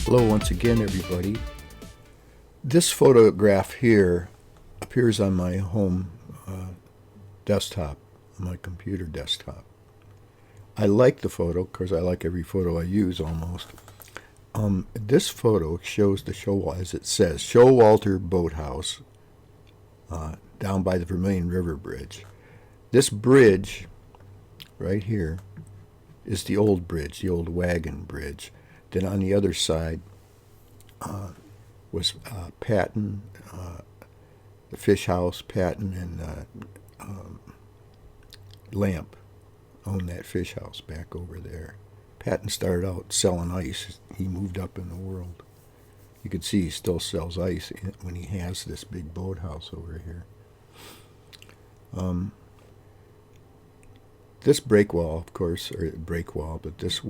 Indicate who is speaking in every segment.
Speaker 1: Hello once again, everybody. This photograph here appears on my home desktop, my computer desktop. I like the photo because I like every photo I use almost. This photo shows the as it says, Showalter Boathouse down by the Vermilion River bridge. This bridge right here is the old bridge, the old wagon bridge. Then on the other side was Patton, the fish house. Patton and Lamp owned that fish house back over there. Patton started out selling ice. He moved up in the world. You can see he still sells ice when he has this big boathouse over here. This break wall, of course, or break wall, but this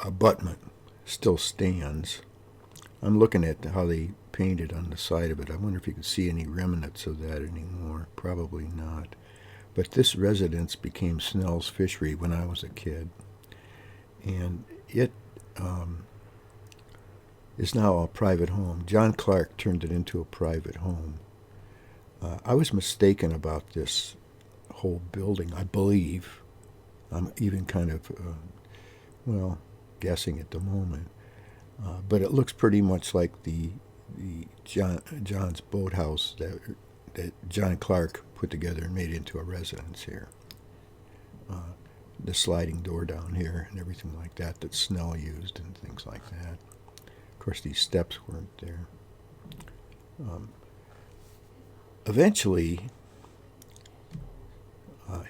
Speaker 1: abutment still stands. I'm looking at how they painted on the side of it. I wonder if you can see any remnants of that anymore. Probably not. But this residence became Snell's Fishery when I was a kid. And it is now a private home. John Clark turned it into a private home. I was mistaken about this whole building, I believe. I'm even kind of, guessing at the moment. But it looks pretty much like the John's boathouse that John Clark put together and made into a residence here. The sliding door down here and everything like that Snell used and things like that. Of course, these steps weren't there. Eventually,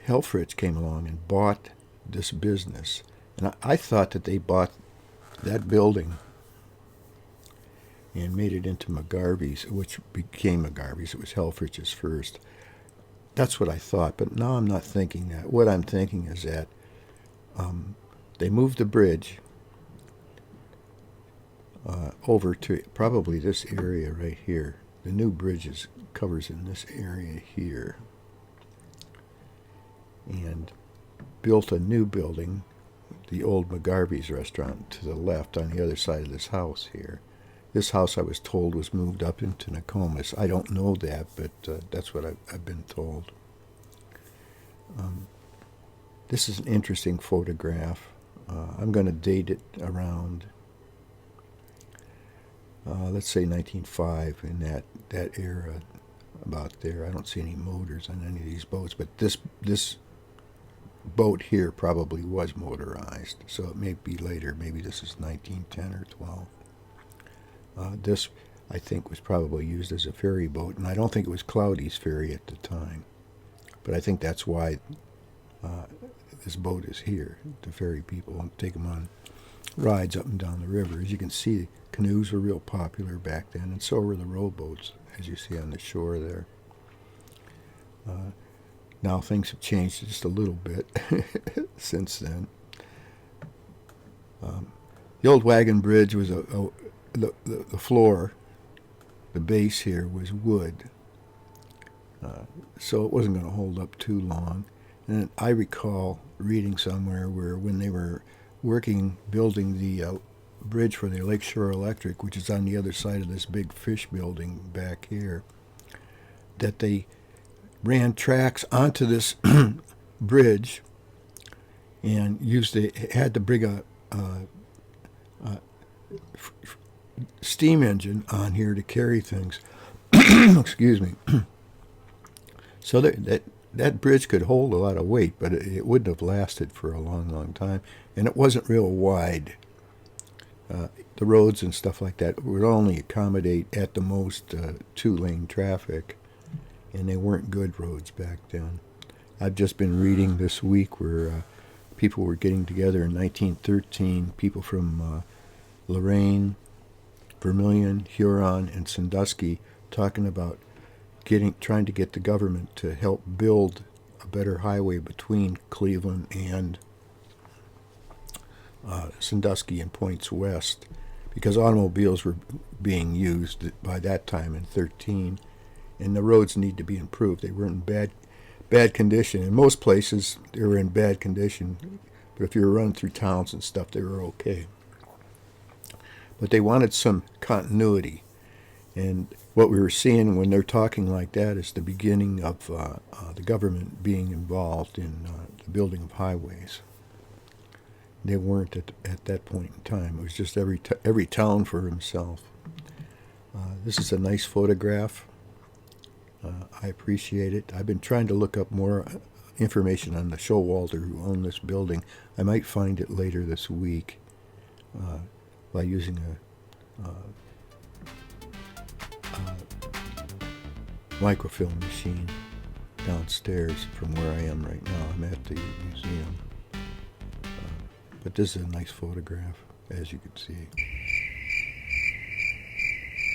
Speaker 1: Helfrich came along and bought this business. And I thought that they bought that building and made it into McGarvey's, which became McGarvey's. It was Helfrich's first. That's what I thought, but now I'm not thinking that. What I'm thinking is that they moved the bridge over to probably this area right here. The new bridge covers in this area here. And built a new building, the old McGarvey's restaurant, to the left on the other side of this house here. This house, I was told, was moved up into Nokomis. I don't know that, but that's what I've been told. This is an interesting photograph. I'm going to date it around, let's say 1905, in that era, about there. I don't see any motors on any of these boats, but this boat here probably was motorized, so it may be later. Maybe this is 1910 or 12. This, I think, was probably used as a ferry boat, and I don't think it was Cloudy's ferry at the time. But I think that's why this boat is here, to ferry people and take them on rides up and down the river. As you can see, canoes were real popular back then, and so were the rowboats, as you see on the shore there. Now things have changed just a little bit since then. The old wagon bridge was the floor, the base here was wood, so it wasn't going to hold up too long. And I recall reading somewhere where when they were building the bridge for the Lakeshore Electric, which is on the other side of this big fish building back here, that they ran tracks onto this bridge and had to bring a steam engine on here to carry things. Excuse me. So that bridge could hold a lot of weight, but it wouldn't have lasted for a long, long time. And it wasn't real wide. The roads and stuff like that would only accommodate at the most 2-lane traffic, and they weren't good roads back then. I've just been reading this week where people were getting together in 1913, people from Lorraine, Vermilion, Huron, and Sandusky, talking about trying to get the government to help build a better highway between Cleveland and Sandusky and points west, because automobiles were being used by that time in 13, and the roads need to be improved. They were in bad condition. In most places, they were in bad condition, but if you were running through towns and stuff, they were okay. but they wanted some continuity. And what we were seeing when they're talking like that is the beginning of the government being involved in the building of highways. They weren't at that point in time. It was just every town for himself. This is a nice photograph. I appreciate it. I've been trying to look up more information on the Showalter who owned this building. I might find it later this week by using a microfilm machine downstairs from where I am right now. I'm at the museum. But this is a nice photograph, as you can see.